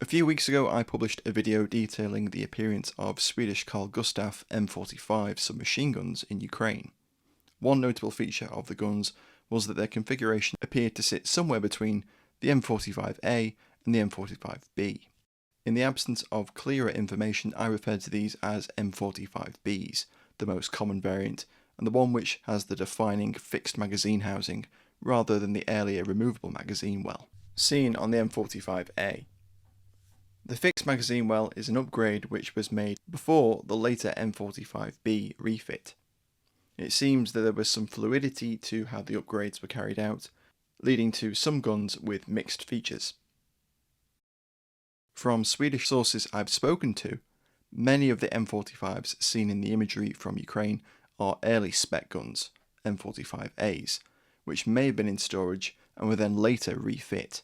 few weeks ago I published a video detailing the appearance of Swedish Carl Gustaf M45 submachine guns in Ukraine. One notable feature of the guns was that their configuration appeared to sit somewhere between the M45A and the M45B. In the absence of clearer information, I referred to these as M45Bs, the most common variant, and the one which has the defining fixed magazine housing rather than the earlier removable magazine well, seen on the M45A. The fixed magazine well is an upgrade which was made before the later M45B refit. It seems that there was some fluidity to how the upgrades were carried out, leading to some guns with mixed features. From Swedish sources I've spoken to, many of the M45s seen in the imagery from Ukraine are early spec guns, M45As, which may have been in storage and were then later refit.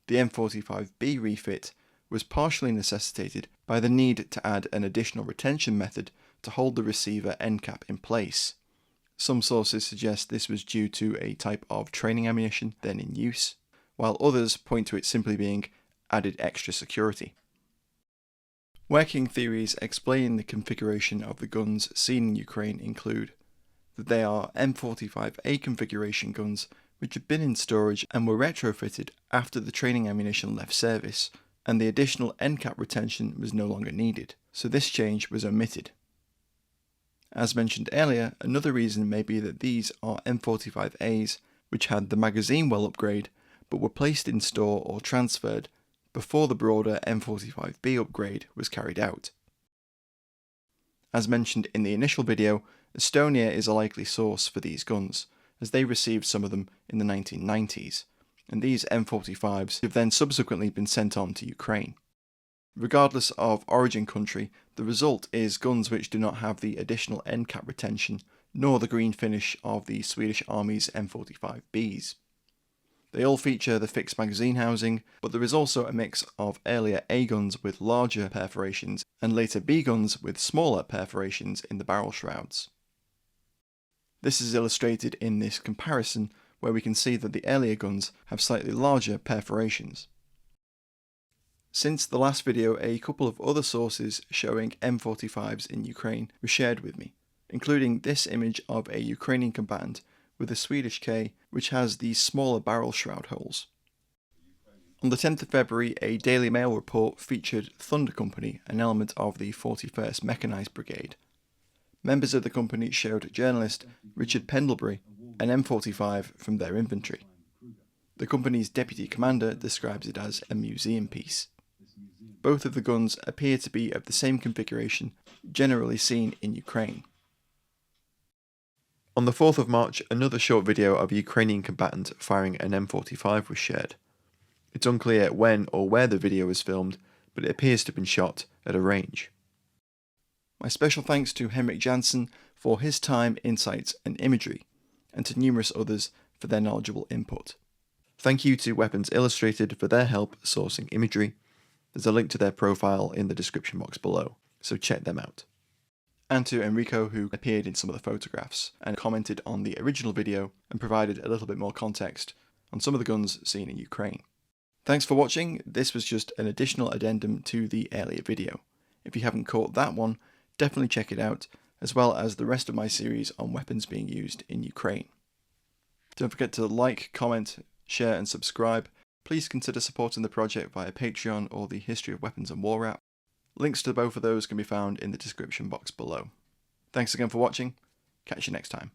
The M45B refit was partially necessitated by the need to add an additional retention method to hold the receiver end cap in place. Some sources suggest this was due to a type of training ammunition then in use, while others point to it simply being added extra security. Working theories explaining the configuration of the guns seen in Ukraine include that they are M45A configuration guns which had been in storage and were retrofitted after the training ammunition left service, and the additional end cap retention was no longer needed, so this change was omitted. As mentioned earlier, another reason may be that these are M45As which had the magazine well upgrade but were placed in store or transferred before the broader M45B upgrade was carried out. As mentioned in the initial video, Estonia is a likely source for these guns, as they received some of them in the 1990s, and these M45s have then subsequently been sent on to Ukraine. Regardless of origin country, the result is guns which do not have the additional end cap retention nor the green finish of the Swedish Army's M45Bs. They all feature the fixed magazine housing, but there is also a mix of earlier A guns with larger perforations and later B guns with smaller perforations in the barrel shrouds. This is illustrated in this comparison, where we can see that the earlier guns have slightly larger perforations. Since the last video, a couple of other sources showing M45s in Ukraine were shared with me, including this image of a Ukrainian combatant with a Swedish K which has these smaller barrel shroud holes. On the 10th of February, a Daily Mail report featured Thunder Company, an element of the 41st Mechanised Brigade. Members of the company showed journalist Richard Pendlebury an M45 from their inventory. The company's deputy commander describes it as a museum piece. Both of the guns appear to be of the same configuration generally seen in Ukraine. On the 4th of March, another short video of a Ukrainian combatant firing an M45 was shared. It's unclear when or where the video was filmed, but it appears to have been shot at a range. My special thanks to Henrik Jansen for his time, insights and imagery, and to numerous others for their knowledgeable input. Thank you to Weapons Illustrated for their help sourcing imagery. There's a link to their profile in the description box below, so check them out. And to Enrico, who appeared in some of the photographs and commented on the original video and provided a little bit more context on some of the guns seen in Ukraine. Thanks for watching. This was just an additional addendum to the earlier video. If you haven't caught that one, definitely check it out, as well as the rest of my series on weapons being used in Ukraine. Don't forget to like, comment, share and subscribe. Please consider supporting the project via Patreon or the History of Weapons and War app. Links to both of those can be found in the description box below. Thanks again for watching. Catch you next time.